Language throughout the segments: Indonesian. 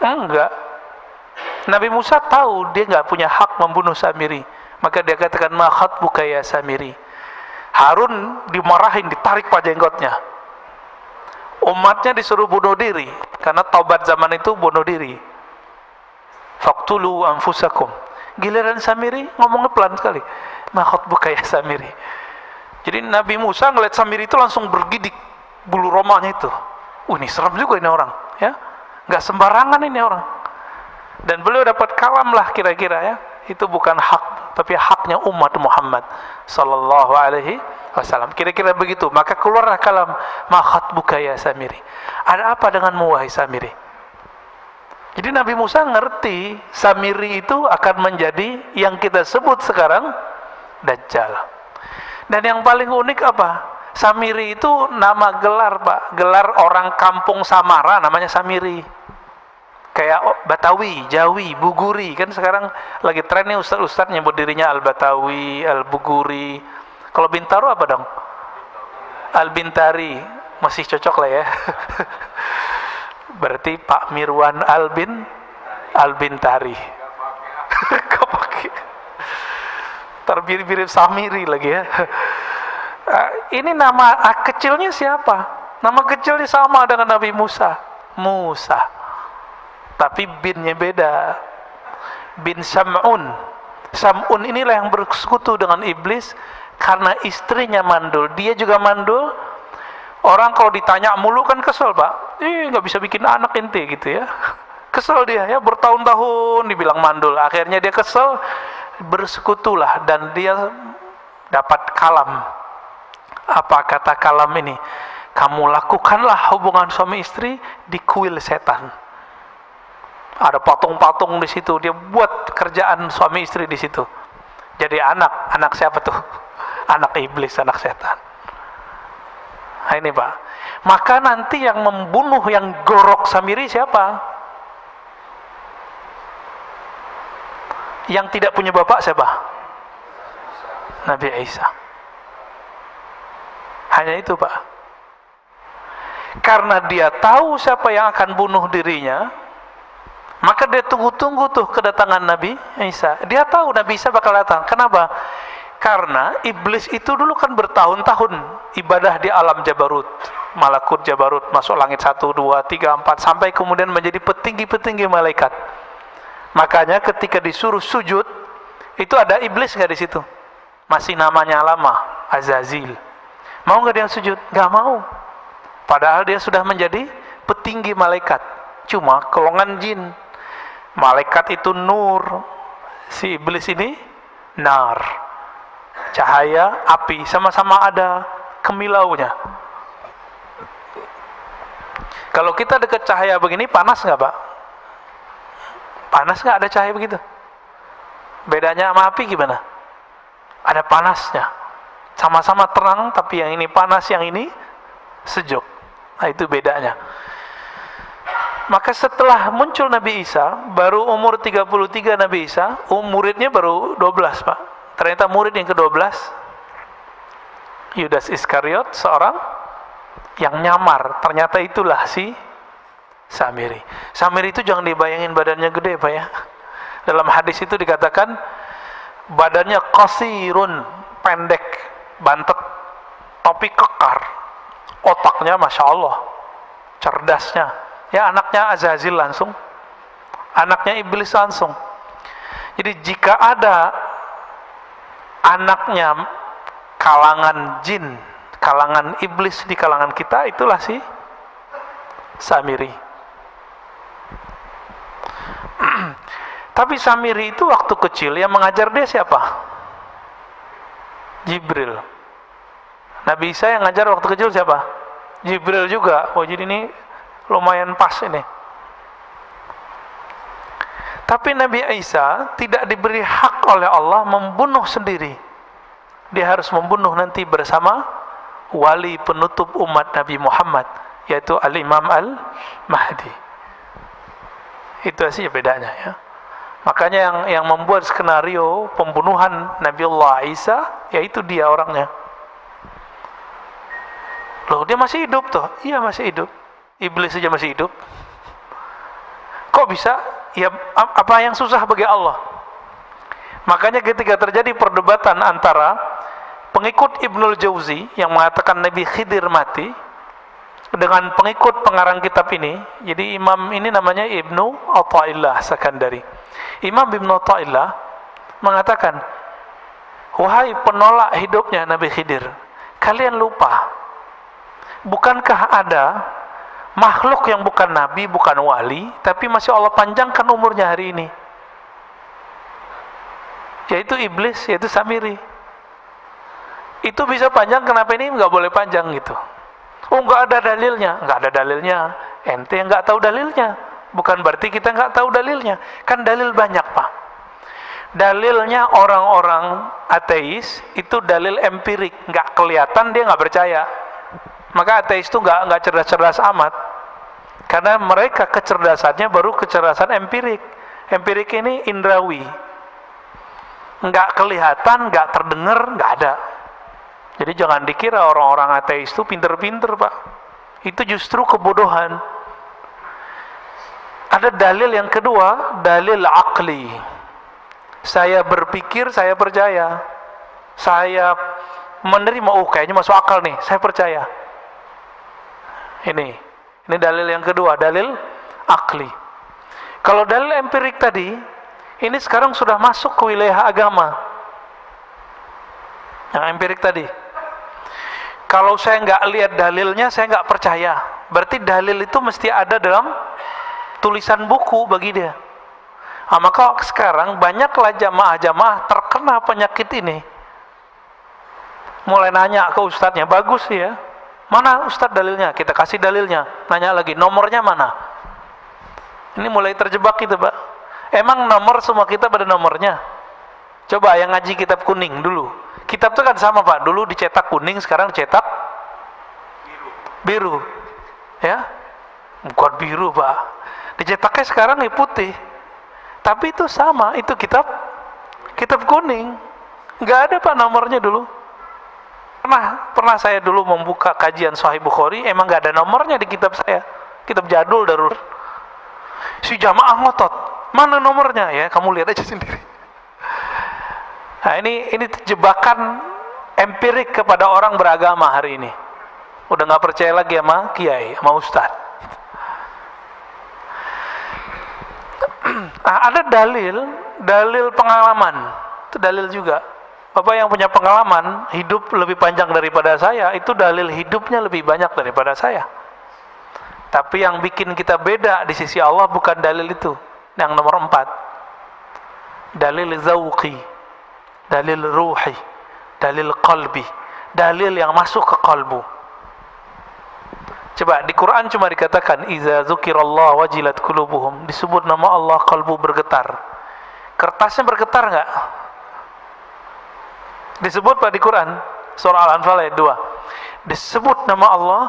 Enggak. Nabi Musa tahu dia nggak punya hak membunuh Samiri, maka dia katakan ma khatbuka ya Samiri. Harun dimarahin, ditarik jenggotnya. Umatnya disuruh bunuh diri karena taubat zaman itu bunuh diri. Faqtulu anfusakum. Giliran Samiri ngomongnya pelan sekali. Ma khatbuka ya Samiri. Jadi Nabi Musa ngeliat Samiri itu langsung bergidik bulu romanya itu. Ini serem juga ini orang, ya. Nggak sembarangan ini orang. Dan beliau dapat kalam lah kira-kira, ya. Itu bukan hak, tapi haknya umat Muhammad sallallahu alaihi wasallam. Kira-kira begitu. Maka keluarlah kalam ma khatbuka ya Samiri. Ada apa denganmu wahai Samiri? Jadi Nabi Musa ngerti Samiri itu akan menjadi yang kita sebut sekarang Dajjal. Dan yang paling unik apa? Samiri itu nama gelar, Pak. Gelar orang kampung Samara namanya Samiri. Kayak Batawi, Jawi, Buguri. Kan sekarang lagi tren nih ustaz-ustaz nyebut dirinya Al-Batawi, Al-Buguri. Kalau Bintaro apa dong? Al-Bintari. Masih cocok lah ya. Berarti Pak Mirwan Al-Bintari. Kok pakai? Terbirip-birip Samiri lagi ya. Ini nama kecilnya siapa? Nama kecilnya sama dengan Nabi Musa. Musa. Tapi binnya beda. Bin Sam'un. Sam'un inilah yang bersekutu dengan iblis karena istrinya mandul. Dia juga mandul. Orang kalau ditanya mulu kan kesel, Pak. Nggak bisa bikin anak ente gitu ya. Kesel dia ya, bertahun-tahun dibilang mandul. Akhirnya dia kesel, bersekutulah dan dia dapat kalam. Apa kata kalam ini? Kamu lakukanlah hubungan suami istri di kuil setan. Ada patung-patung di situ, dia buat kerjaan suami istri di situ. Jadi anak siapa tuh? Anak iblis, anak setan. Nah ini Pak. Maka nanti yang membunuh, yang gorok Samiri siapa? Yang tidak punya bapak siapa? Nabi Isa. Hanya itu Pak. Karena dia tahu siapa yang akan bunuh dirinya, maka dia tunggu-tunggu tuh kedatangan Nabi Isa. Dia tahu Nabi Isa bakal datang. Kenapa? Karena iblis itu dulu kan bertahun-tahun ibadah di alam Jabarut, Malakut Jabarut, masuk langit 1, 2, 3, 4, sampai kemudian menjadi petinggi-petinggi malaikat. Makanya ketika disuruh sujud, itu ada iblis nggak di situ? Masih namanya lama, Azazil. Mau nggak dia sujud? Nggak mau. Padahal dia sudah menjadi petinggi malaikat. Cuma golongan jin. Malaikat itu nur, si iblis ini nar, cahaya, api, sama-sama ada kemilaunya. Kalau kita dekat cahaya begini, panas nggak Pak? Panas nggak ada cahaya begitu? Bedanya sama api gimana? Ada panasnya. Sama-sama terang, tapi yang ini panas, yang ini sejuk. Nah itu bedanya. Maka setelah muncul Nabi Isa, baru umur 33 Nabi Isa, muridnya baru 12 Pak. Ternyata murid yang ke-12 Yudas Iskariot, seorang yang nyamar. Ternyata itulah si Samiri. Samiri itu jangan dibayangin badannya gede Pak ya. Dalam hadis itu dikatakan badannya qasirun, pendek, bantet, tapi kekar. Otaknya Masya Allah, cerdasnya. Ya anaknya Azazil langsung, anaknya iblis langsung. Jadi jika ada anaknya kalangan jin, kalangan iblis di kalangan kita, itulah si Samiri. Tapi Samiri itu waktu kecil yang mengajar dia siapa? Jibril. Nabi Isa yang ngajar waktu kecil siapa? Jibril juga. Oh jadi ini lumayan pas ini. Tapi Nabi Isa tidak diberi hak oleh Allah membunuh sendiri. Dia harus membunuh nanti bersama wali penutup umat Nabi Muhammad, yaitu Al-Imam Al-Mahdi. Itu sih bedanya ya. Makanya yang membuat skenario pembunuhan Nabiullah Isa, yaitu dia orangnya. Loh dia masih hidup toh? Iya masih hidup. Iblis saja masih hidup. Kok bisa? Ya apa yang susah bagi Allah? Makanya ketika terjadi perdebatan antara pengikut Ibnul Jauzi yang mengatakan Nabi Khidir mati dengan pengikut pengarang kitab ini, jadi imam ini namanya Ibnu Athaillah Sakandari. Imam Ibnu Athaillah mengatakan, wahai penolak hidupnya Nabi Khidir, kalian lupa, bukankah ada makhluk yang bukan nabi, bukan wali, tapi masih Allah panjangkan umurnya hari ini, yaitu iblis, yaitu Samiri. Itu bisa panjang, kenapa ini nggak boleh panjang gitu? Oh, nggak ada dalilnya. Nggak ada dalilnya, ente yang nggak tahu dalilnya, bukan berarti kita nggak tahu dalilnya. Kan dalil banyak, Pak. Dalilnya orang-orang ateis itu dalil empirik, nggak kelihatan, dia nggak percaya. Maka ateis itu nggak cerdas-cerdas amat, karena mereka kecerdasannya baru kecerdasan empirik. Empirik ini indrawi, nggak kelihatan, nggak terdengar, nggak ada. Jadi jangan dikira orang-orang ateis itu pinter-pinter, Pak. Itu justru kebodohan. Ada dalil yang kedua, dalil akli. Saya berpikir, saya percaya. Saya menerima, oh kayaknya masuk akal nih, saya percaya. Ini dalil yang kedua, dalil akli. Kalau dalil empirik tadi, ini sekarang sudah masuk ke wilayah agama. Yang empirik tadi, kalau saya nggak lihat dalilnya, saya nggak percaya. Berarti dalil itu mesti ada dalam tulisan buku bagi dia. Nah, maka sekarang banyaklah jamaah-jamaah terkena penyakit ini. Mulai nanya ke ustadznya, bagus ya, mana ustadz dalilnya? Kita kasih dalilnya. Nanya lagi, nomornya mana? Ini mulai terjebak gitu, Pak. Emang nomor semua kita pada nomornya? Coba yang ngaji kitab kuning dulu. Kitab itu kan sama, Pak. Dulu dicetak kuning, sekarang cetak biru. Ya? Bukan biru, Pak. Dicetaknya sekarang putih. Tapi itu sama, itu kitab kuning. Nggak ada, Pak, nomornya dulu. Pernah saya dulu membuka kajian Sahih Bukhari, emang nggak ada nomornya di kitab saya. Kitab jadul darur. Si jamaah ngotot, mana nomornya? Ya, kamu lihat aja sendiri. Nah, ini jebakan empirik kepada orang beragama hari ini. Udah nggak percaya lagi sama kiai, sama ustad. Nah, ada dalil pengalaman. Itu dalil juga. Bapak yang punya pengalaman hidup lebih panjang daripada saya, itu dalil hidupnya lebih banyak daripada saya. Tapi yang bikin kita beda di sisi Allah bukan dalil itu. Yang nomor 4, dalil zauqi, dalil ruhi, dalil qalbi, dalil yang masuk ke kalbu. Coba di Quran cuma dikatakan iza dzukirallah wajilat qulubuhum, disebut nama Allah kalbu bergetar. Kertasnya bergetar enggak? Disebut Pak di Quran surah Al-Anfal ayat 2. Disebut nama Allah,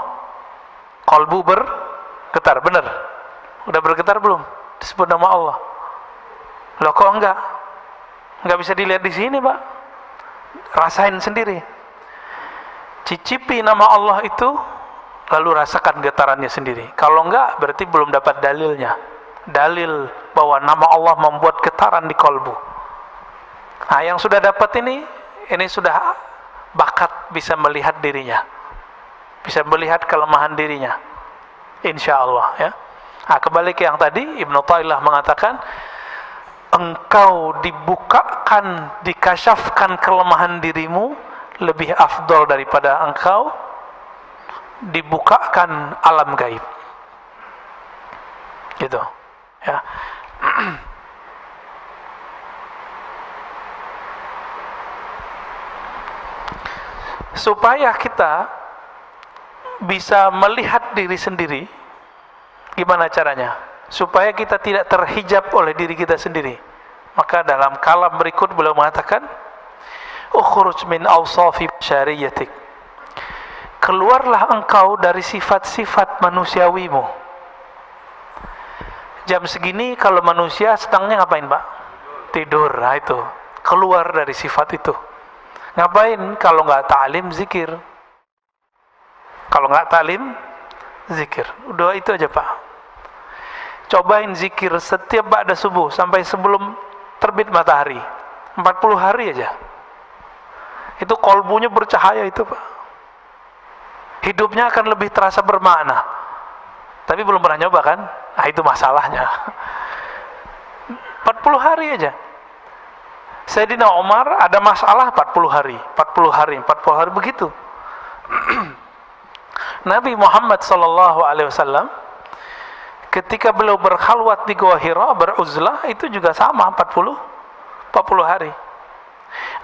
kalbu bergetar, benar? Udah bergetar belum? Disebut nama Allah. Loh kok enggak? Enggak bisa dilihat di sini, Pak. Rasain sendiri. Cicipi nama Allah itu, lalu rasakan getarannya sendiri. Kalau enggak, berarti belum dapat dalilnya. Dalil bahwa nama Allah membuat getaran di kalbu. Nah, yang sudah dapat ini sudah bakat bisa melihat dirinya. Bisa melihat kelemahan dirinya. Insya Allah, ya. Nah, kembali ke yang tadi, Ibnu Athaillah mengatakan, engkau dibukakan, dikasyafkan kelemahan dirimu lebih afdol daripada engkau dibukakan alam gaib. Gitu, ya. Supaya kita bisa melihat diri sendiri, gimana caranya? Supaya kita tidak terhijab oleh diri kita sendiri. Maka dalam kalam berikut beliau mengatakan, ukhruj min awsafi syariyatik, keluarlah engkau dari sifat-sifat manusiawimu. Jam segini kalau manusia sedangnya ngapain, Pak? Tidur. Nah, itu keluar dari sifat itu. Ngapain? Kalau nggak ta'lim, zikir. Kalau nggak ta'lim, zikir. Udah itu aja, Pak. Cobain zikir setiap ba'da subuh sampai sebelum terbit matahari, 40 hari aja. Itu kolbunya bercahaya itu, Pak. Hidupnya akan lebih terasa bermakna. Tapi belum pernah nyoba kan? Nah, itu masalahnya. 40 hari aja. Sayyidina Umar ada masalah 40 hari, 40 hari, 40 hari begitu. Nabi Muhammad sallallahu alaihi wasallam ketika beliau berkhalwat di Gua Hira, beruzlah, itu juga sama 40 hari.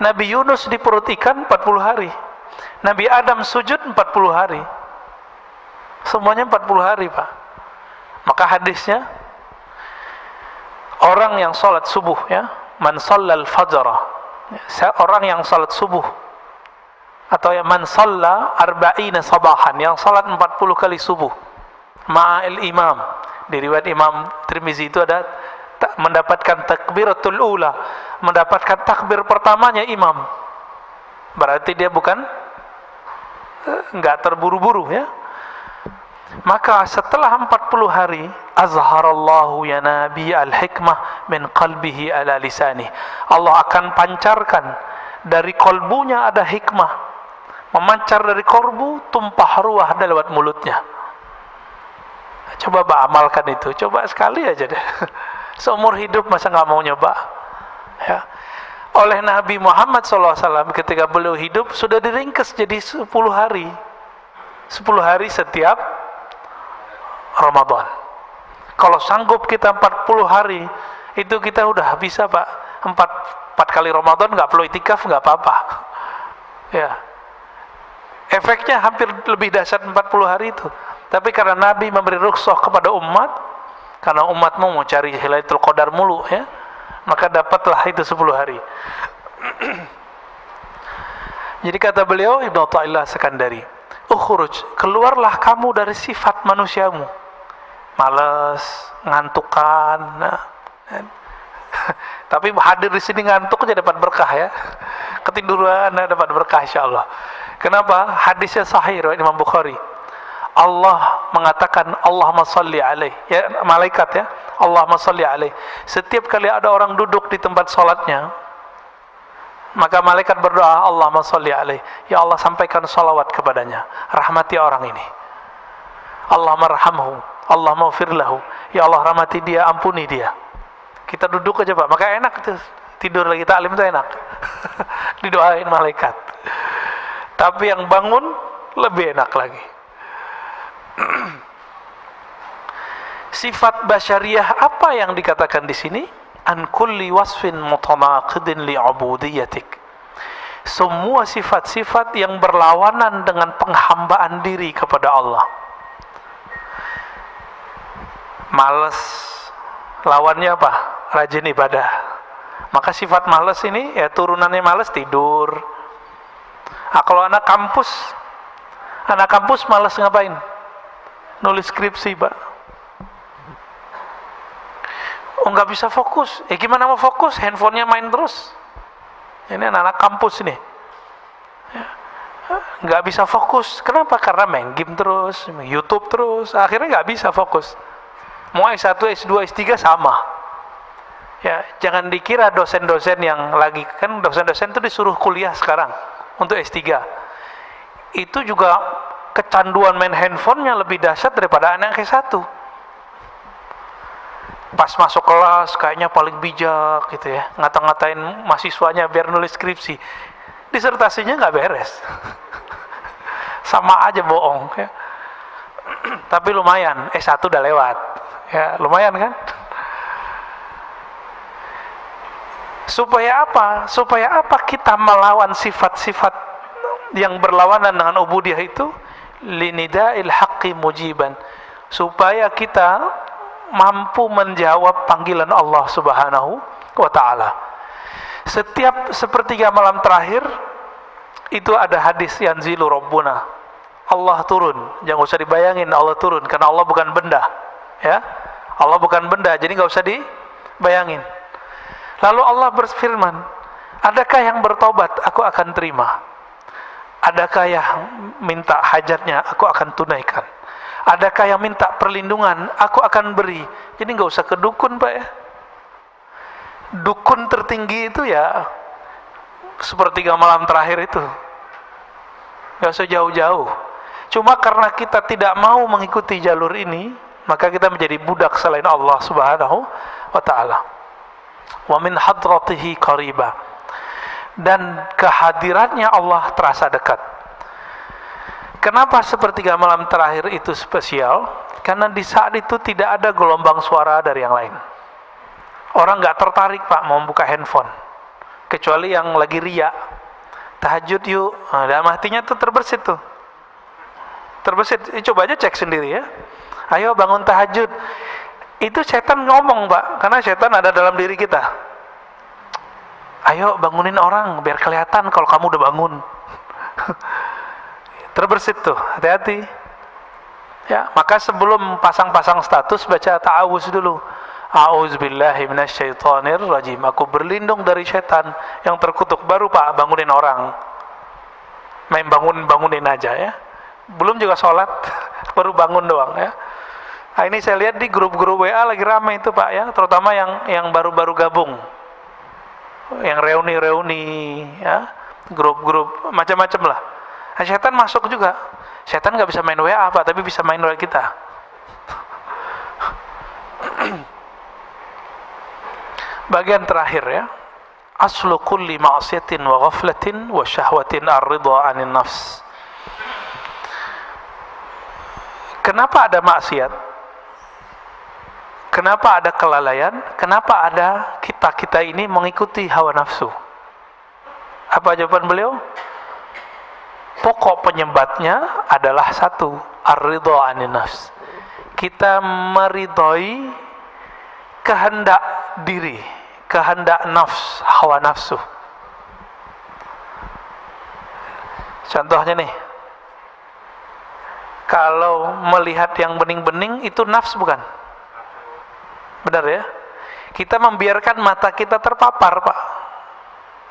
Nabi Yunus di perut ikan 40 hari. Nabi Adam sujud 40 hari. Semuanya 40 hari, Pak. Maka hadisnya, orang yang salat subuh, ya, man shallal fajra, orang yang salat subuh, atau yang man shalla arba'ina sabahan, yang salat 40 kali subuh ma'al imam. Di riwayat Imam Tirmizi itu ada mendapatkan takbiratul ula, mendapatkan takbir pertamanya imam. Berarti dia bukan enggak terburu-buru, ya. Maka setelah 40 hari, azharallahu ya nabi al-hikmah min qalbihi ala lisani. Allah akan pancarkan dari kolbunya ada hikmah, memancar dari kolbu, tumpah ruah lewat mulutnya. Coba amalkan itu, coba sekali aja deh. Seumur hidup masa nggak mau nyoba, ya. Oleh Nabi Muhammad SAW ketika beliau hidup sudah diringkas jadi 10 hari, 10 hari setiap Ramadan. Kalau sanggup kita 40 hari, itu kita udah bisa, Pak. 4 kali Ramadan nggak perlu itikaf, nggak apa-apa, ya. Efeknya hampir lebih dahsyat 40 hari itu. Tapi karena Nabi memberi rukhsah kepada umat, karena umatmu mau cari Lailatul Qadar mulu, ya, maka dapatlah itu 10 hari. Jadi kata beliau, Ibnu Athaillah Sekandari, ukhruj, keluarlah kamu dari sifat manusiamu, malas, ngantukan. Nah, tapi hadir di sini ngantuk aja dapat berkah, ya. Ketiduran dapat berkah insyaallah. Kenapa? Hadisnya sahih riwayat Imam Bukhari. Allah mengatakan Allahumma shalli alaih, ya, malaikat, ya, Allahumma shalli alaih. Setiap kali ada orang duduk di tempat salatnya, maka malaikat berdoa, Allahumma shalli alaih, ya Allah sampaikan salawat kepadanya, rahmati orang ini. Allahumma arhamhu, Allahumma ighfir lahu, ya Allah rahmati dia, ampuni dia. Kita duduk aja, Pak, maka enak tuh, tidur lagi taklim itu enak. Didoain malaikat. Tapi yang bangun lebih enak lagi. Sifat basyariyah apa yang dikatakan di sini? An kulli wasfin mutanaqidin li'ubudiyatik. Semua sifat-sifat yang berlawanan dengan penghambaan diri kepada Allah. Malas, lawannya apa? Rajin ibadah. Maka sifat malas ini, ya, turunannya malas, tidur. Nah, kalau anak kampus malas ngapain? Nulis skripsi, Pak. Oh, nggak bisa fokus. Gimana mau fokus? Handphonenya main terus. Ini anak-anak kampus ini, ya, nggak bisa fokus. Kenapa? Karena main game terus, YouTube terus. Akhirnya nggak bisa fokus. Mau S1, S2, S3 sama. Ya, jangan dikira dosen-dosen yang lagi, kan dosen-dosen itu disuruh kuliah sekarang untuk S3. Itu juga kecanduan main handphonenya lebih dahsyat daripada anak S1. Pas masuk kelas kayaknya paling bijak gitu, ya, ngata-ngatain mahasiswanya biar nulis skripsi, disertasinya nggak beres. Sama aja bohong, ya. Tapi lumayan, S1 udah lewat, ya, lumayan kan. Supaya apa? Supaya apa kita melawan sifat-sifat yang berlawanan dengan ubudiyah itu? Linida'il haqqi mujiban, supaya kita mampu menjawab panggilan Allah Subhanahu wa ta'ala. Setiap sepertiga malam terakhir itu ada hadis yanzilu rabbuna, Allah turun. Jangan usah dibayangin Allah turun, karena Allah bukan benda, ya. Allah bukan benda, jadi nggak usah dibayangin. Lalu Allah berfirman, adakah yang bertobat, aku akan terima. Adakah yang minta hajatnya, aku akan tunaikan. Adakah yang minta perlindungan? Aku akan beri. Jadi nggak usah ke dukun, Pak ya. Dukun tertinggi itu ya sepertiga malam terakhir itu. Nggak usah jauh-jauh. Cuma karena kita tidak mau mengikuti jalur ini, maka kita menjadi budak selain Allah Subhanahu wa ta'ala. Wa min hadratihi qariba. Dan kehadirannya Allah terasa dekat. Kenapa sepertiga malam terakhir itu spesial? Karena di saat itu tidak ada gelombang suara dari yang lain. Orang nggak tertarik, Pak, mau buka handphone, kecuali yang lagi riya. Tahajud yuk, dalam hatinya tuh terbersit tuh. Terbersit, coba aja cek sendiri ya. Ayo bangun tahajud. Itu setan ngomong, Pak, karena setan ada dalam diri kita. Ayo bangunin orang biar kelihatan kalau kamu udah bangun. Terbersit tuh, hati-hati. Ya, maka sebelum pasang-pasang status baca ta'awuz dulu. A'udzubillahi minasyaitonir rajim. Aku berlindung dari setan yang terkutuk. Baru Pak bangunin orang. Main bangunin aja ya. Belum juga sholat, baru bangun doang ya. Nah, ini saya lihat di grup-grup WA lagi ramai itu Pak ya, terutama yang baru-baru gabung. Yang reuni-reuni ya, grup-grup macam-macam lah. Nah, setan masuk juga. Setan nggak bisa main WA Pak, tapi bisa main WA kita. Bagian terakhir ya. Aslu kulli ma'siyatin wa ghaflatin wa syahwatin ar-ridha 'anil nafs. Kenapa ada maksiat? Kenapa ada kelalaian? Kenapa ada kita ini mengikuti hawa nafsu? Apa jawaban beliau? Pokok penyebabnya adalah satu, ar-ridha 'anil nafs. Kita meridhoi kehendak diri, kehendak nafs, hawa nafsu. Contohnya nih, kalau melihat yang bening-bening itu nafs bukan? Benar ya? Kita membiarkan mata kita terpapar, Pak.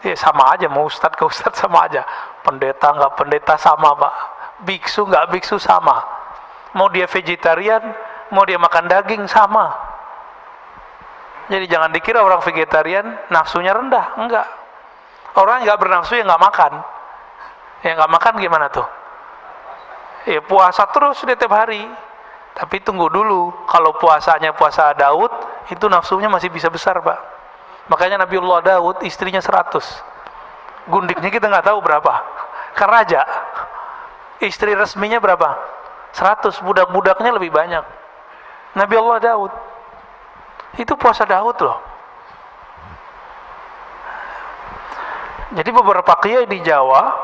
Ya sama aja, mau ustadz ke ustadz sama aja. Pendeta nggak pendeta sama, Pak. Biksu nggak biksu sama. Mau dia vegetarian, mau dia makan daging sama. Jadi jangan dikira orang vegetarian nafsunya rendah, enggak. Orang nggak bernafsu ya nggak makan. Ya nggak makan gimana tuh? Ya puasa terus setiap hari. Tapi tunggu dulu, kalau puasanya puasa Daud, itu nafsunya masih bisa besar, Pak. Makanya Nabiullah Daud istrinya 100. Gundiknya kita nggak tahu berapa. Kan raja. Istri resminya berapa? 100. Budak-budaknya lebih banyak. Nabiullah Daud. Itu puasa Daud loh. Jadi beberapa kiai di Jawa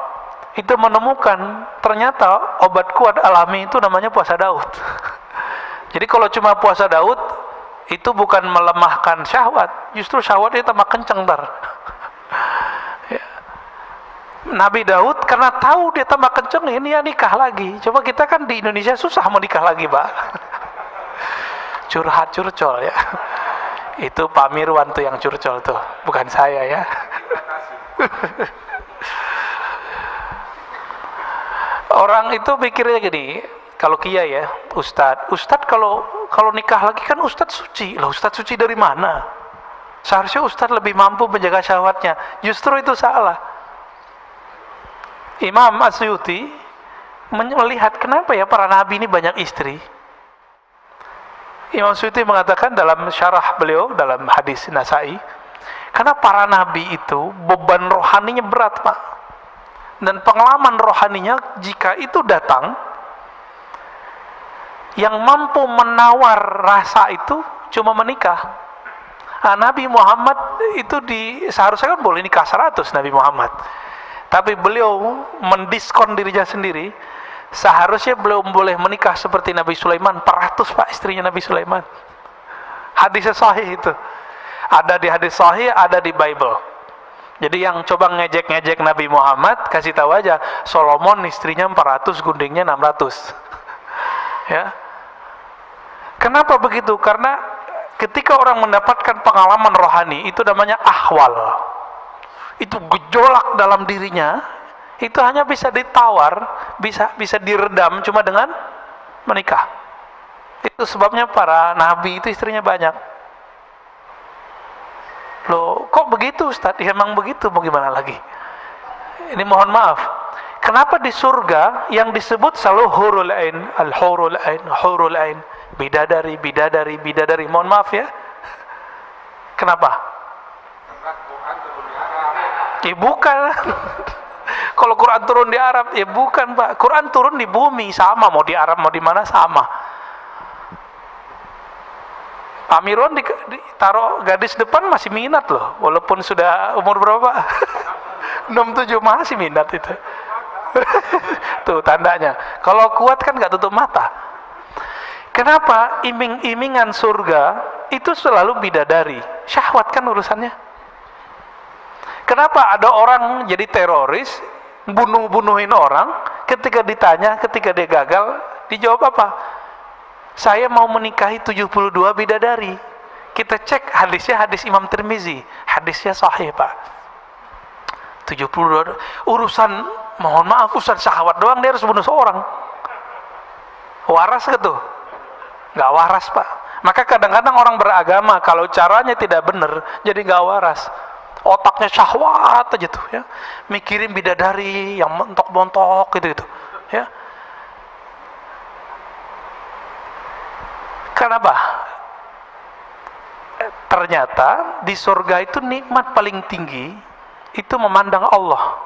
itu menemukan ternyata obat kuat alami itu namanya puasa Daud. Jadi kalau cuma puasa Daud itu bukan melemahkan syahwat, justru syahwatnya tambah kenceng ntar. Ya. Nabi Daud karena tahu dia tambah kenceng, ini ya nikah lagi. Coba kita kan di Indonesia susah mau nikah lagi, Pak. Curhat curcol ya. Itu Pak Mirwan tuh yang curcol tuh, bukan saya ya. Orang itu pikirnya gini, kalau kiai ya, ustadz kalau nikah lagi kan ustadz suci. Lah ustadz suci dari mana? Seharusnya ustadz lebih mampu menjaga syahwatnya. Justru itu salah. Imam Asyuti melihat kenapa ya para nabi ini banyak istri. Imam Asyuti mengatakan dalam syarah beliau dalam hadis Nasai, karena para nabi itu beban rohaninya berat, Pak. Dan pengalaman rohaninya jika itu datang, yang mampu menawar rasa itu cuma menikah. Nah, Nabi Muhammad itu seharusnya kan boleh nikah 100 Nabi Muhammad. Tapi beliau mendiskon dirinya sendiri. Seharusnya beliau boleh menikah seperti Nabi Sulaiman, 400 Pak istrinya Nabi Sulaiman. Hadisnya sahih itu. Ada di hadis sahih, ada di Bible. Jadi yang coba ngejek-ngejek Nabi Muhammad, kasih tahu aja, Solomon istrinya 400, gundingnya 600. Ya. Kenapa begitu? Karena ketika orang mendapatkan pengalaman rohani, itu namanya ahwal. Itu gejolak dalam dirinya, itu hanya bisa ditawar, bisa diredam cuma dengan menikah. Itu sebabnya para nabi itu istrinya banyak. Loh, kok begitu Ustaz? Ya, emang begitu, mau gimana lagi? Ini mohon maaf. Kenapa di surga yang disebut selalu hurul ain, al-hurul ain, hurul ain, bidadari, bidadari, bidadari. Mohon maaf ya. Kenapa? Ya bukan. Kalau Quran turun di Arab, ya bukan Pak. Quran turun di bumi, sama. Mau di Arab, mau di mana, sama. Amirwan ditaruh gadis depan masih minat loh. Walaupun sudah umur berapa? 67 masih minat itu. Tuh tandanya. Kalau kuat kan gak tutup mata. Kenapa iming-imingan surga itu selalu bidadari? Syahwat kan urusannya. Kenapa ada orang jadi teroris, bunuh-bunuhin orang, ketika ditanya, ketika dia gagal, dijawab apa? Saya mau menikahi 72 bidadari. Kita cek hadisnya, hadis Imam Tirmizi. Hadisnya sahih Pak. 72 urusan, mohon maaf, urusan syahwat doang dia harus bunuh seorang. Waras gitu? Nggak waras Pak. Maka kadang-kadang orang beragama kalau caranya tidak benar, jadi nggak waras. Otaknya syahwat aja tuh ya. Mikirin bidadari yang montok-montok gitu-gitu ya. Kenapa? Ternyata di surga itu nikmat paling tinggi itu memandang Allah.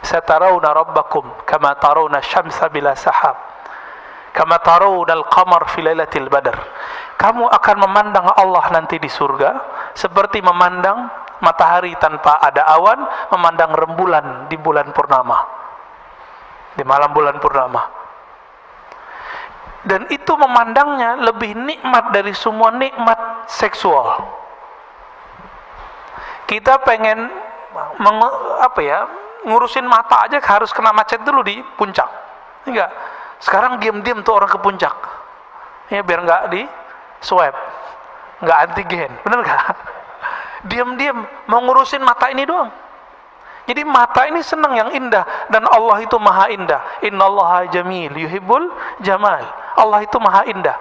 Satarawna rabbakum kama tarawna syamsa bila sahab, kama tarawna al-qamar fi lailatul badr. Kamu akan memandang Allah nanti di surga seperti memandang matahari tanpa ada awan, memandang rembulan di bulan purnama, di malam bulan purnama. Dan itu memandangnya lebih nikmat dari semua nikmat seksual. Kita pengen ngurusin mata aja harus kena macet dulu di puncak. Enggak. Sekarang diam-diam tuh orang ke puncak. Ya biar enggak di swab. Enggak antigen. Bener enggak? Diam-diam mau ngurusin mata ini doang. Jadi mata ini senang yang indah, dan Allah itu maha indah. Innallaha jamil yuhibbul jamal. Allah itu maha indah.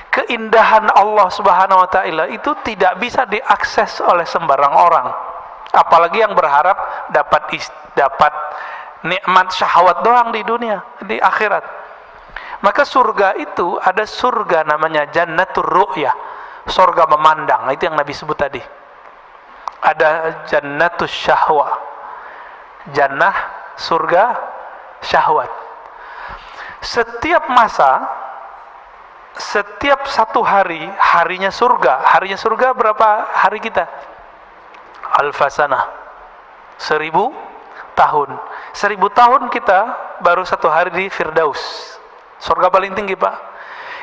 Keindahan Allah Subhanahu wa taala itu tidak bisa diakses oleh sembarang orang. Apalagi yang berharap dapat nikmat syahwat doang di dunia, di akhirat. Maka surga itu ada surga namanya jannatur ru'yah, surga memandang. Itu yang Nabi sebut tadi. Ada jannatus syahwah, jannah surga syahwat. Setiap masa, setiap satu hari, harinya surga berapa hari kita? Alfasanah, 1000 tahun. 1000 tahun kita baru satu hari di Firdaus, surga paling tinggi Pak.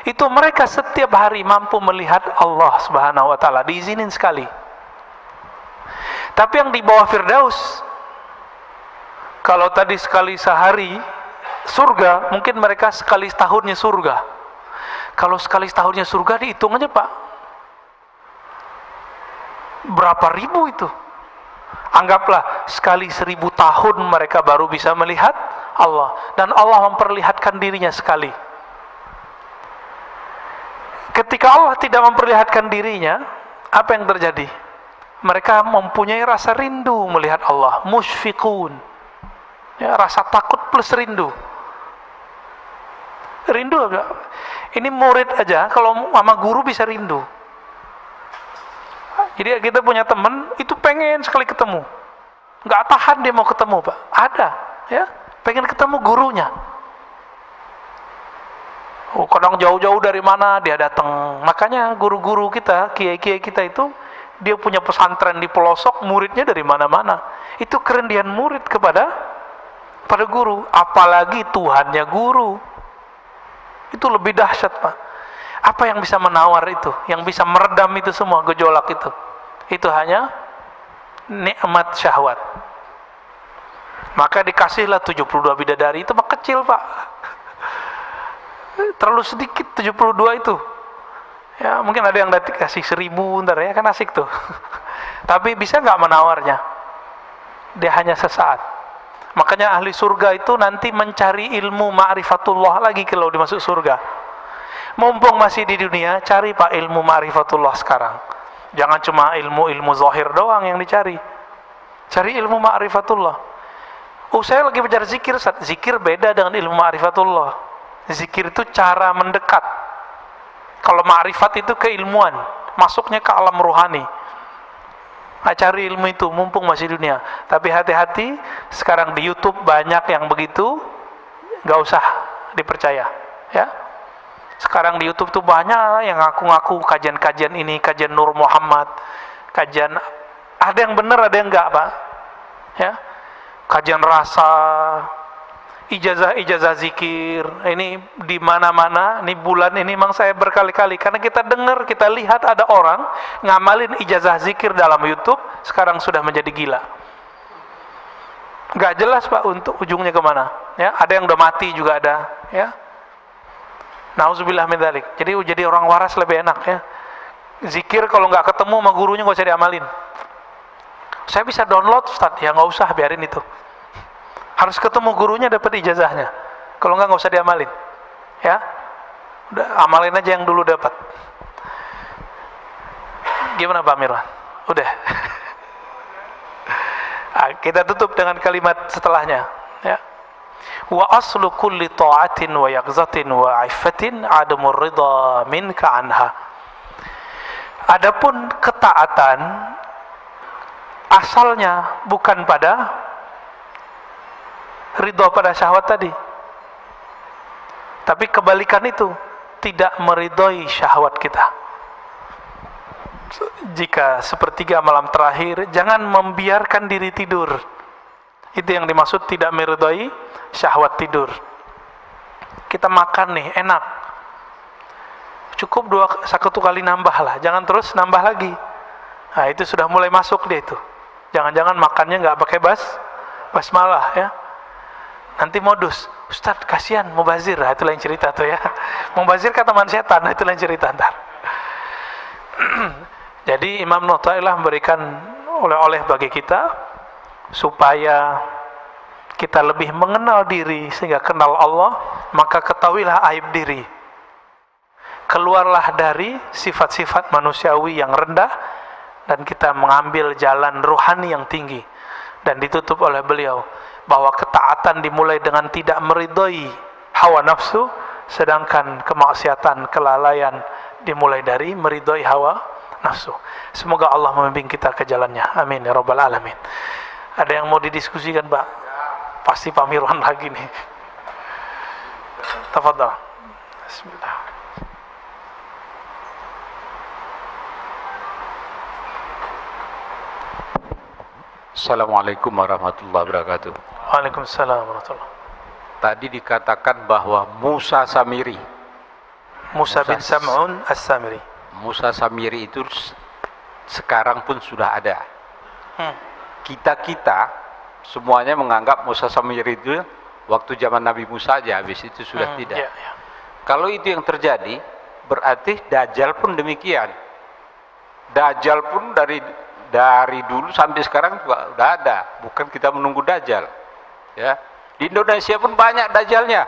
Itu mereka setiap hari mampu melihat Allah Subhanahu wa taala, diizinin sekali. Tapi yang di bawah Firdaus, kalau tadi sekali sehari surga, mungkin mereka sekali setahunnya surga. Kalau sekali setahunnya surga dihitung aja Pak, berapa ribu itu? Anggaplah sekali 1000 tahun mereka baru bisa melihat Allah, dan Allah memperlihatkan dirinya sekali. Ketika Allah tidak memperlihatkan dirinya, apa yang terjadi? Mereka mempunyai rasa rindu melihat Allah, musyfiqun, ya, rasa takut plus rindu. Rindu agak. Ini murid aja kalau sama guru bisa rindu. Jadi kita punya teman itu pengen sekali ketemu, nggak tahan dia mau ketemu Pak. Ada, ya, pengen ketemu gurunya. Oh, kadang jauh-jauh dari mana dia datang. Makanya guru-guru kita, kiai-kiai kita itu, dia punya pesantren di pelosok, muridnya dari mana-mana. Itu kerendian murid pada guru, apalagi Tuhannya guru. Itu lebih dahsyat Pak. Apa yang bisa menawar itu, yang bisa meredam itu semua gejolak itu? Itu hanya nikmat syahwat. Maka dikasihlah 72 bidadari. Itu mah kecil Pak, terlalu sedikit 72 itu. Ya mungkin ada yang dikasih 1000 ntar ya, kan asik tuh. Tapi bisa nggak menawarnya? Dia hanya sesaat. Makanya ahli surga itu nanti mencari ilmu ma'rifatullah lagi kalau dimasuk surga. Mumpung masih di dunia, cari Pak ilmu ma'rifatullah sekarang. Jangan cuma ilmu zahir doang yang dicari. Cari ilmu ma'rifatullah. Saya lagi belajar zikir. Zikir beda dengan ilmu ma'rifatullah. Zikir itu cara mendekat. Kalau ma'rifat itu keilmuan, masuknya ke alam rohani. Cari ilmu itu mumpung masih dunia. Tapi hati-hati, sekarang di YouTube banyak yang begitu, nggak usah dipercaya, ya. Sekarang di YouTube tuh banyak yang ngaku-ngaku kajian-kajian ini, kajian Nur Muhammad, kajian, ada yang benar, ada yang enggak, Pak, ya. Kajian rasa, ijazah zikir, ini di mana-mana. Ini bulan ini memang saya berkali-kali, karena kita dengar, kita lihat ada orang ngamalin ijazah zikir dalam YouTube, sekarang sudah menjadi gila. Nggak jelas Pak untuk ujungnya kemana. Ya, ada yang udah mati juga ada. Ya, nauzubillah min dzalik. Jadi orang waras lebih enak ya. Zikir kalau nggak ketemu sama gurunya nggak usah diamalin. Saya bisa download Ustaz, ya nggak usah, biarin itu. Harus ketemu gurunya, dapat ijazahnya. Kalau nggak usah diamalin, ya. Udah amalin aja yang dulu dapat. Gimana Pak Mirwan? Udah. Kita tutup dengan kalimat setelahnya, ya. Wa aslu kulli ta'atin wa yaqzatin wa 'iffatin 'adamur ridha minka anha. Adapun ketaatan asalnya bukan pada ridho pada syahwat tadi, tapi kebalikan itu, tidak meridhoi syahwat kita. Jika sepertiga malam terakhir, jangan membiarkan diri tidur. Itu yang dimaksud tidak meridhoi syahwat tidur. Kita makan nih, enak, cukup satu kali nambah lah, jangan terus nambah lagi. Nah itu sudah mulai masuk dia itu. Jangan-jangan makannya nggak pakai basmalah ya. Nanti modus, Ustaz kasihan mubazir, nah, itu lain cerita tuh ya. Mubazir kan teman setan, nah, itu lain cerita ntar. Jadi Imam Nu'tailah memberikan oleh-oleh bagi kita supaya kita lebih mengenal diri, sehingga kenal Allah, maka ketahuilah aib diri. Keluarlah dari sifat-sifat manusiawi yang rendah dan kita mengambil jalan ruhani yang tinggi. Dan ditutup oleh beliau bahwa ketaatan dimulai dengan tidak meridhoi hawa nafsu, sedangkan kemaksiatan, kelalaian dimulai dari meridhoi hawa nafsu. Semoga Allah membimbing kita ke jalannya. Amin ya rabbal alamin. Ada yang mau didiskusikan Pak? Pasti Pak Mirwan lagi nih. Tafadhal. Bismillah. Assalamualaikum warahmatullahi wabarakatuh. Waalaikumsalam warahmatullahi. Tadi dikatakan bahwa Musa Samiri, Musa bin Sam'un As-Samiri. Musa Samiri itu sekarang pun sudah ada. Kita semuanya menganggap Musa Samiri itu waktu zaman Nabi Musa aja, habis itu sudah tidak. Ya. Kalau itu yang terjadi, berarti Dajjal pun demikian. Dajjal pun dari dulu sampai sekarang juga udah ada, bukan kita menunggu Dajjal. Ya, di Indonesia pun banyak Dajjalnya.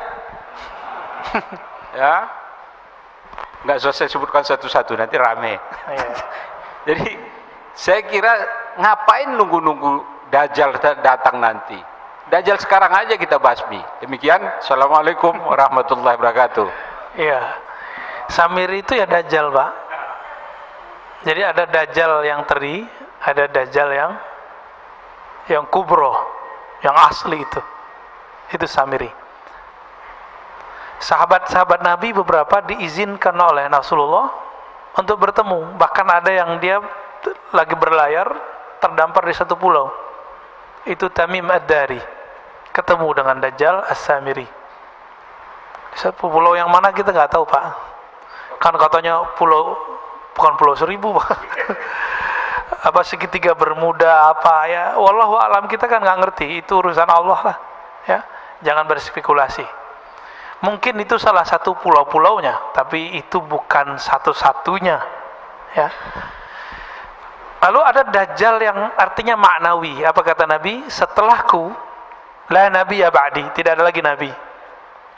Ya, nggak usah saya sebutkan satu-satu, nanti rame. Jadi saya kira ngapain nunggu Dajjal datang nanti? Dajjal sekarang aja kita basmi. Demikian. Assalamualaikum warahmatullahi wabarakatuh. Iya, Samiri itu ya Dajjal Pak. Jadi ada Dajjal yang teri, ada Dajjal yang kubro, yang asli itu Samiri. Sahabat-sahabat Nabi beberapa diizinkan oleh Rasulullah untuk bertemu. Bahkan ada yang dia lagi berlayar terdampar di satu pulau. Itu Tamim Ad-Dari, ketemu dengan Dajjal As-Samiri. Di satu pulau yang mana kita nggak tahu Pak. Kan katanya bukan pulau Seribu Pak. Apa segitiga Bermuda apa ya, wallahu alam, kita kan nggak ngerti, itu urusan Allah lah ya. Jangan berspekulasi. Mungkin itu salah satu pulau-pulaunya, tapi itu bukan satu-satunya ya. Lalu ada Dajjal yang artinya maknawi. Apa kata Nabi? Setelahku La nabiyya ba'di, tidak ada lagi nabi.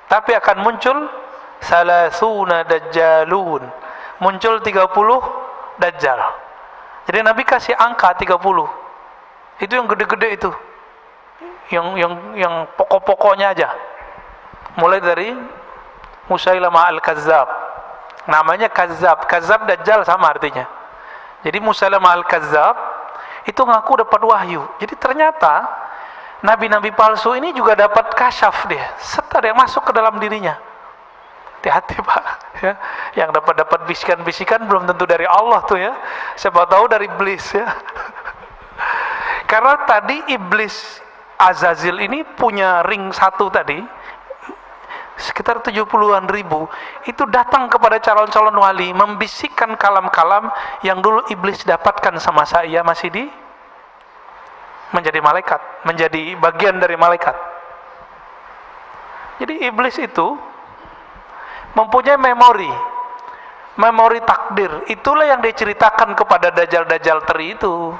Tapi akan muncul salasuna dajjalun. Muncul 30 dajjal. Jadi Nabi kasih angka 30. Itu yang gede-gede itu. Yang pokok-pokoknya aja. Mulai dari Musailamah al-Kazzab. Namanya Kazzab. Kazzab dajjal sama artinya. Jadi Musailamah al-Kazzab itu ngaku dapat wahyu. Jadi ternyata nabi-nabi palsu ini juga dapat kasyaf dia. Ada yang masuk ke dalam dirinya. Hati-hati Pak, ya. Yang dapat bisikan-bisikan belum tentu dari Allah tuh ya. Siapa tahu dari iblis ya. Karena tadi iblis Azazil ini punya ring satu tadi, sekitar 70-an ribu, itu datang kepada calon-calon wali, membisikkan kalam-kalam yang dulu iblis dapatkan sama saya masih menjadi malaikat, menjadi bagian dari malaikat. Jadi iblis itu mempunyai memori takdir. Itulah yang diceritakan kepada dajjal-dajjal teri itu.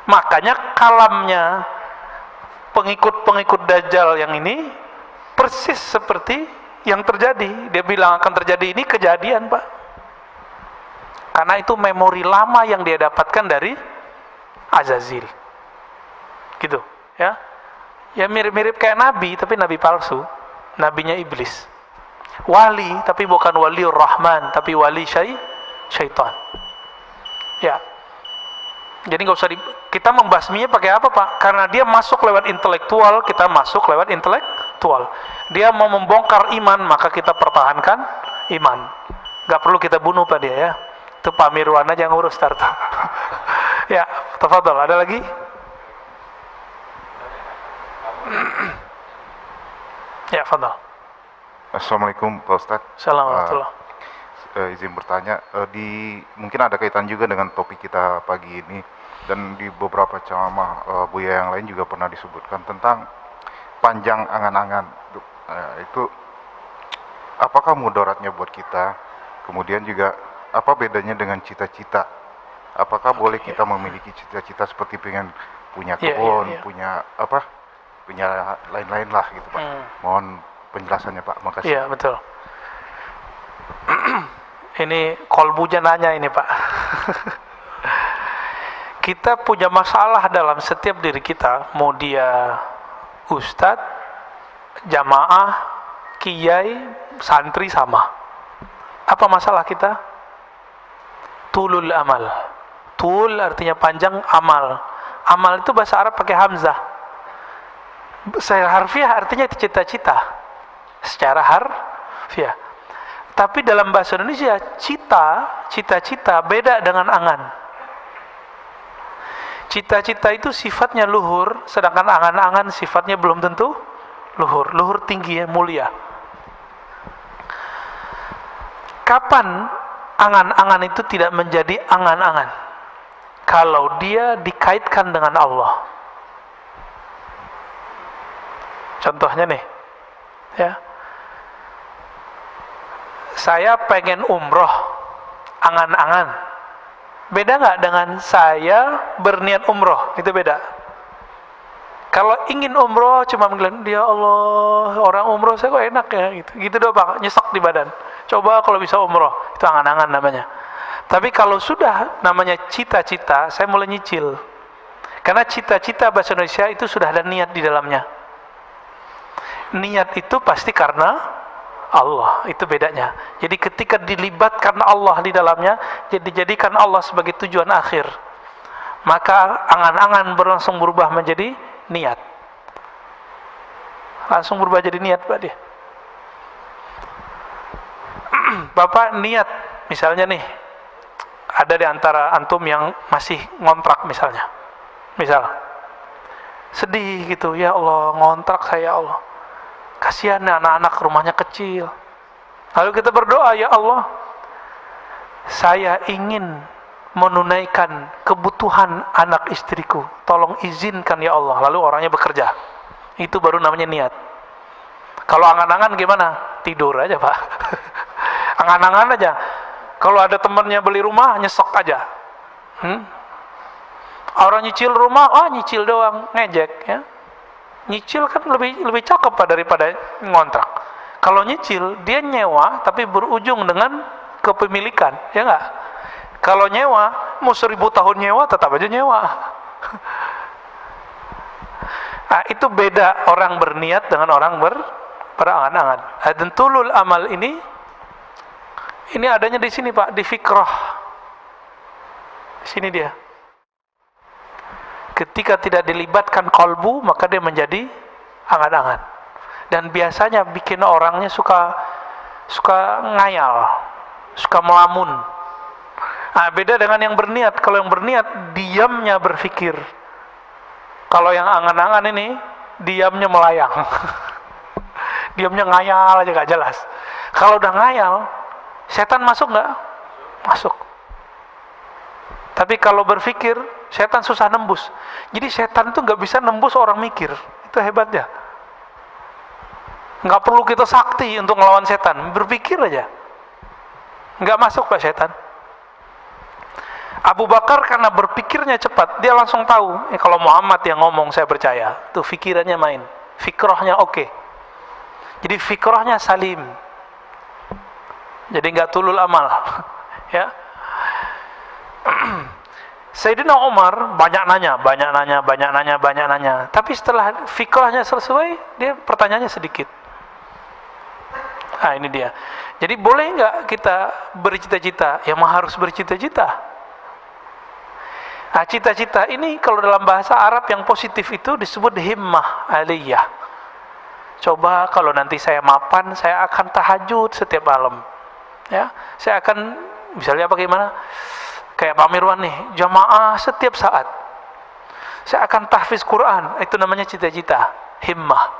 Makanya kalamnya pengikut-pengikut dajjal yang ini persis seperti yang terjadi. Dia bilang akan terjadi ini kejadian, Pak. Karena itu memori lama yang dia dapatkan dari Azazil. Gitu, ya. Ya mirip-mirip kayak nabi, tapi nabi palsu. Nabinya iblis. Wali, tapi bukan waliur rahman, tapi wali syaitan. Ya. Jadi nggak usah kita membasminya pakai apa, Pak? Karena dia masuk lewat intelektual, kita masuk lewat intelektual. Dia mau membongkar iman, maka kita pertahankan iman. Nggak perlu kita bunuh Pak dia ya. Itu Pak Mirwan aja yang ngurus startup. Ya, tafadhol. Ada lagi? Ya, fadhol. Assalamualaikum Pak Ustadz. Assalamualaikum. Izin bertanya, mungkin ada kaitan juga dengan topik kita pagi ini, dan di beberapa ceramah Buya yang lain juga pernah disebutkan tentang panjang angan-angan. Itu apakah mudaratnya buat kita? Kemudian juga apa bedanya dengan cita-cita? Apakah boleh kita memiliki cita-cita seperti pengen punya kebun, punya lain-lain lah gitu Pak. Mohon penjelasannya Pak, makasih. Iya betul. Ini kolbunya nanya ini Pak. Kita punya masalah dalam setiap diri kita, mau dia ustadz, jamaah, kiai, santri sama. Apa masalah kita? Tulul amal. Tul artinya panjang, amal. Amal itu bahasa Arab pakai hamzah. Secara harfiah artinya cita-cita. Secara harfiah. Tapi dalam bahasa Indonesia, cita-cita beda dengan angan. Cita-cita itu sifatnya luhur, sedangkan angan-angan sifatnya belum tentu luhur. Luhur tinggi ya, mulia. Kapan angan-angan itu tidak menjadi angan-angan? Kalau dia dikaitkan dengan Allah. Contohnya nih, ya. Saya pengen umroh, angan-angan. Beda nggak dengan saya berniat umroh? Itu beda. Kalau ingin umroh cuma bilang, ya Allah, orang umroh saya kok enak ya, gitu doang, nyesek di badan. Coba kalau bisa umroh, itu angan-angan namanya. Tapi kalau sudah namanya cita-cita, saya mulai nyicil. Karena cita-cita bahasa Indonesia itu sudah ada niat di dalamnya. Niat itu pasti karena Allah, itu bedanya. Jadi ketika dilibatkan Allah di dalamnya, jadi dijadikan Allah sebagai tujuan akhir, maka angan-angan langsung berubah menjadi niat. Langsung berubah jadi niat Pak dia. Bapak niat, misalnya nih, ada di antara antum yang masih ngontrak misalnya. Misal, sedih gitu, ya Allah ngontrak saya, ya Allah. Kasihan anak-anak rumahnya kecil. Lalu kita berdoa, ya Allah, saya ingin menunaikan kebutuhan anak istriku. Tolong izinkan ya Allah. Lalu orangnya bekerja. Itu baru namanya niat. Kalau angan-angan gimana? Tidur aja Pak. Angan-angan aja. Kalau ada temannya beli rumah, nyesek aja. Orang nyicil rumah, nyicil doang, ngejek ya. Nyicil kan lebih cakep Pak daripada ngontrak. Kalau nyicil dia nyewa tapi berujung dengan kepemilikan, ya nggak? Kalau nyewa mau 1000 tahun nyewa tetap aja nyewa. Nah, itu beda orang berniat dengan orang berangan-angan. Dan tulul amal ini adanya di sini Pak, di fikrah. Sini dia. Ketika tidak dilibatkan kolbu, maka dia menjadi angan-angan. Dan biasanya bikin orangnya suka ngayal, suka melamun. Nah, beda dengan yang berniat. Kalau yang berniat, diamnya berpikir. Kalau yang angan-angan ini, diamnya melayang. Diamnya ngayal aja gak jelas. Kalau udah ngayal, setan masuk nggak? Masuk. Tapi kalau berpikir, setan susah nembus. Jadi setan itu nggak bisa nembus orang mikir. Itu hebatnya. Nggak perlu kita sakti untuk melawan setan. Berpikir aja. Nggak masuk Pak setan. Abu Bakar karena berpikirnya cepat, dia langsung tahu, kalau Muhammad yang ngomong saya percaya. Tuh fikirannya main, fikrahnya oke. Jadi fikrahnya salim. Jadi nggak tulul amal, ya. Sayyidina Umar banyak nanya. Tapi setelah fikrahnya selesai, dia pertanyaannya sedikit. Nah ini dia. Jadi boleh nggak kita bercita-cita? Ya harus bercita-cita. Nah, cita-cita ini kalau dalam bahasa Arab yang positif itu disebut himmah aliyah. Coba kalau nanti saya mapan, saya akan tahajud setiap malam. Ya, saya akan misalnya bagaimana? Kayak Pak Mirwan nih, jamaah setiap saat. Saya akan tahfiz Quran, itu namanya cita-cita, himmah.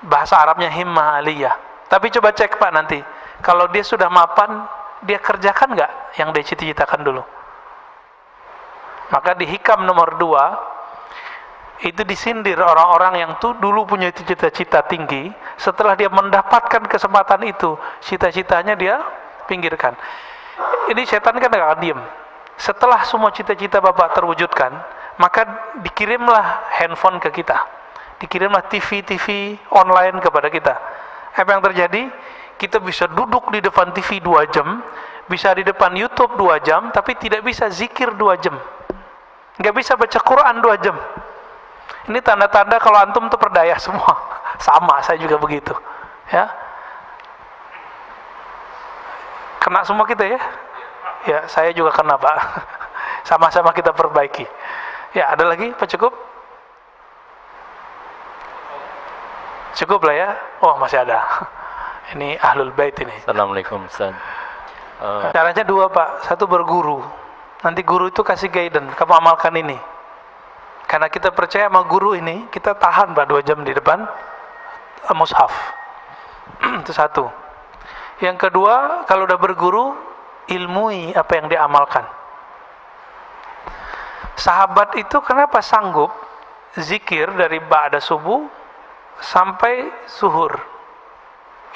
Bahasa Arabnya himmah aliyah. Tapi coba cek Pak nanti, kalau dia sudah mapan, dia kerjakan nggak yang dia cita-citakan dulu? Maka di hikam nomor 2 itu disindir orang-orang yang tuh dulu punya cita-cita tinggi, setelah dia mendapatkan kesempatan itu, cita-citanya dia pinggirkan. Ini setan kan gak akan diem. Setelah semua cita-cita Bapak terwujudkan, maka dikirimlah handphone ke kita, dikirimlah TV online kepada kita. Apa yang terjadi? Kita bisa duduk di depan TV 2 jam, bisa di depan YouTube 2 jam, tapi tidak bisa zikir 2 jam. Nggak bisa baca Quran 2 jam. Ini tanda-tanda kalau antum tuh perdaya semua. Sama, saya juga begitu. Ya. Kena semua kita ya? Ya, saya juga kena Pak. Sama-sama kita perbaiki. Ya, ada lagi Pak cukup? Cukup lah ya? Oh, masih ada. Ini Ahlul Bait ini. Assalamualaikum Ustaz. Caranya 2 Pak. 1 berguru. Nanti guru itu kasih guidance, kamu amalkan ini. Karena kita percaya sama guru ini, kita tahan Pak 2 jam di depan mushaf. Itu 1. Yang kedua, kalau udah berguru, ilmui apa yang diamalkan. Sahabat itu kenapa sanggup zikir dari ba'da subuh sampai zuhur?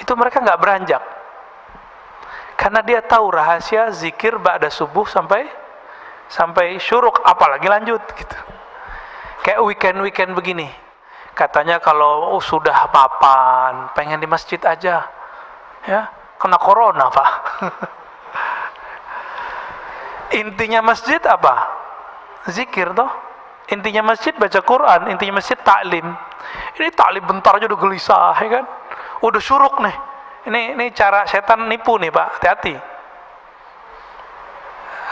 Itu mereka nggak beranjak. Karena dia tahu rahasia zikir ba'da subuh sampai syuruk, apalagi lanjut gitu. Kayak weekend begini, katanya kalau sudah mapan pengen di masjid aja, ya kena corona Pak. Intinya masjid apa? Zikir toh. Intinya masjid baca Quran, intinya masjid taklim. Ini taklim bentar aja udah gelisah, ya kan? Udah syuruk nih. Ini cara setan nipu nih Pak, hati-hati.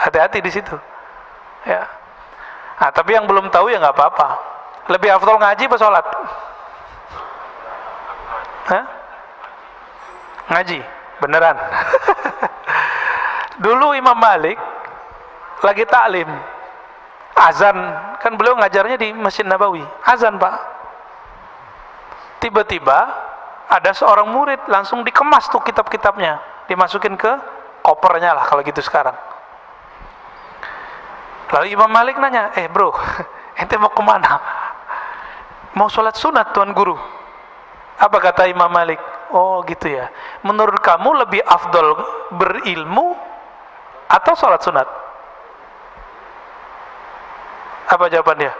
Hati-hati di situ. Ya. Nah, tapi yang belum tahu ya nggak apa-apa. Lebih afdal ngaji apa sholat? Hah? Ngaji, beneran. Dulu Imam Malik lagi taklim, azan, kan beliau ngajarnya di Masjid Nabawi, azan Pak. Tiba-tiba ada seorang murid langsung dikemas tuh kitab-kitabnya, dimasukin ke kopernya lah kalau gitu sekarang. Lalu Imam Malik nanya, bro, ente mau kemana? Mau sholat sunat Tuan Guru. Apa kata Imam Malik? Oh gitu ya. Menurut kamu lebih afdol berilmu atau sholat sunat? Apa jawaban dia?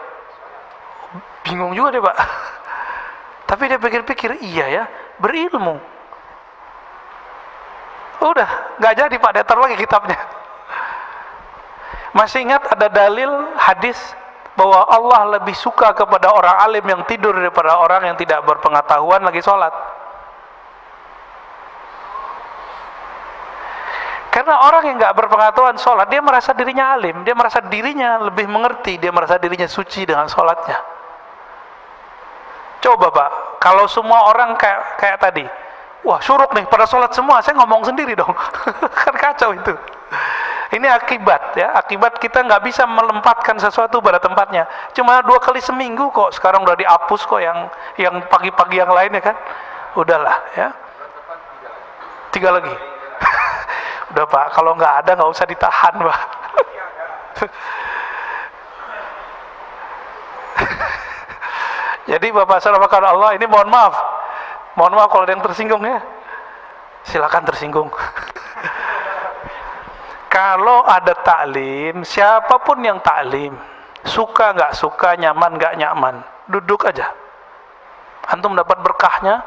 Bingung juga deh Pak. Tapi dia pikir-pikir, iya ya, berilmu. Udah, nggak jadi Pak, dia taruh lagi kitabnya. Masih ingat ada dalil hadis bahwa Allah lebih suka kepada orang alim yang tidur daripada orang yang tidak berpengetahuan lagi sholat. Karena orang yang nggak berpengetahuan sholat, dia merasa dirinya alim, dia merasa dirinya lebih mengerti, dia merasa dirinya suci dengan sholatnya. Coba Pak, kalau semua orang kayak tadi, wah syuruk nih pada sholat semua, saya ngomong sendiri dong. Kan kacau itu. Ini akibat ya, akibat kita nggak bisa melempatkan sesuatu pada tempatnya. Cuma 2 kali seminggu kok, sekarang udah dihapus kok yang pagi-pagi yang lainnya kan. Udahlah ya. 3 lagi. Udah Pak, kalau nggak ada nggak usah ditahan Pak. Jadi Bapak saudara Allah, ini mohon maaf kalau ada yang tersinggung ya. Silakan tersinggung. Kalau ada taklim, siapapun yang taklim, suka nggak suka, nyaman nggak nyaman, duduk aja. Antum dapat berkahnya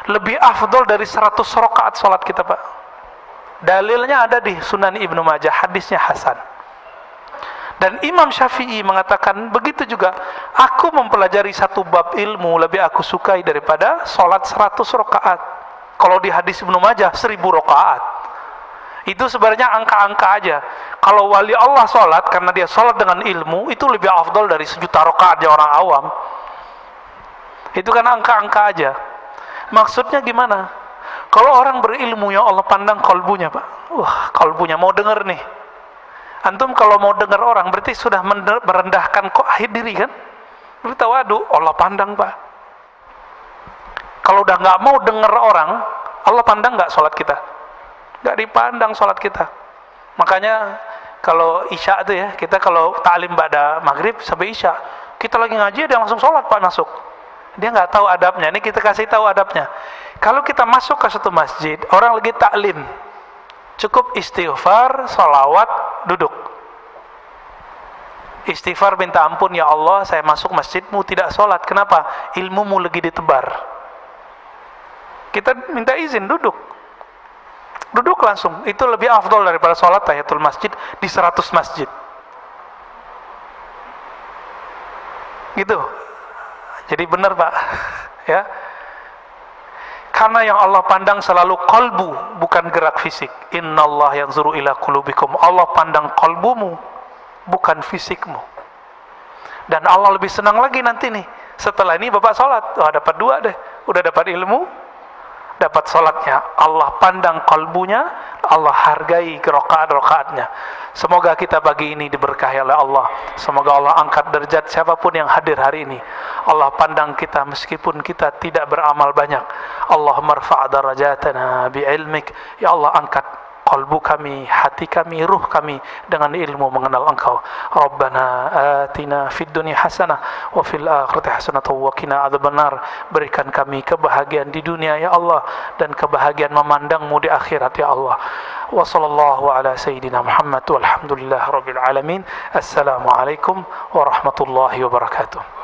lebih afdol dari 100 rakaat sholat kita Pak. Dalilnya ada di Sunan Ibnu Majah, hadisnya hasan. Dan Imam Syafi'i mengatakan begitu juga, aku mempelajari 1 bab ilmu lebih aku sukai daripada sholat 100 rakaat. Kalau di hadis Ibnu Majah 1000 rakaat. Itu sebenarnya angka-angka aja. Kalau wali Allah sholat karena dia sholat dengan ilmu, itu lebih afdol dari 1.000.000 rakaat orang awam. Itu kan angka-angka aja. Maksudnya gimana? Kalau orang berilmu, ya Allah pandang kalbunya Pak. Wah, kalbunya mau denger nih. Antum kalau mau dengar orang berarti sudah merendahkan diri kan? Berarti waduh, Allah pandang Pak. Kalau udah nggak mau dengar orang, Allah pandang nggak sholat kita? Nggak dipandang sholat kita. Makanya kalau isya itu ya, kita kalau taklim pada maghrib sampai isya, kita lagi ngaji dia langsung sholat Pak masuk. Dia nggak tahu adabnya. Ini kita kasih tahu adabnya. Kalau kita masuk ke satu masjid, orang lagi taklim, cukup istighfar, sholawat, duduk. Istighfar minta ampun, ya Allah saya masuk masjidmu tidak sholat. Kenapa? Ilmumu lagi ditebar. Kita minta izin duduk. Duduk langsung, itu lebih afdol daripada sholat tahiyatul masjid di 100 masjid. Gitu. Jadi benar Pak. Ya. Karena yang Allah pandang selalu qalbu, bukan gerak fisik. Innallaha yanzuru ila qulubikum. Allah pandang qalbumu, bukan fisikmu. Dan Allah lebih senang lagi nanti nih. Setelah ini Bapak sholat, wah dapat 2 deh. Udah dapat ilmu, dapat sholatnya. Allah pandang kalbunya, Allah hargai rakaat-rakaatnya. Semoga kita pagi ini diberkahi oleh Allah. Semoga Allah angkat derajat siapapun yang hadir hari ini. Allah pandang kita meskipun kita tidak beramal banyak. Allahumma rfa' darajatana bi'ilmik. Ya Allah angkat kalbu kami, hati kami, ruh kami dengan ilmu mengenal Engkau. Rabbana atina fid dunya hasanah wa fil akhirati hasanah wa qina adzabannar. Berikan kami kebahagiaan di dunia ya Allah dan kebahagiaan memandang-Mu di akhirat ya Allah. Wa sallallahu ala sayyidina Muhammad walhamdulillahirabbil alamin. Assalamualaikum warahmatullahi wabarakatuh.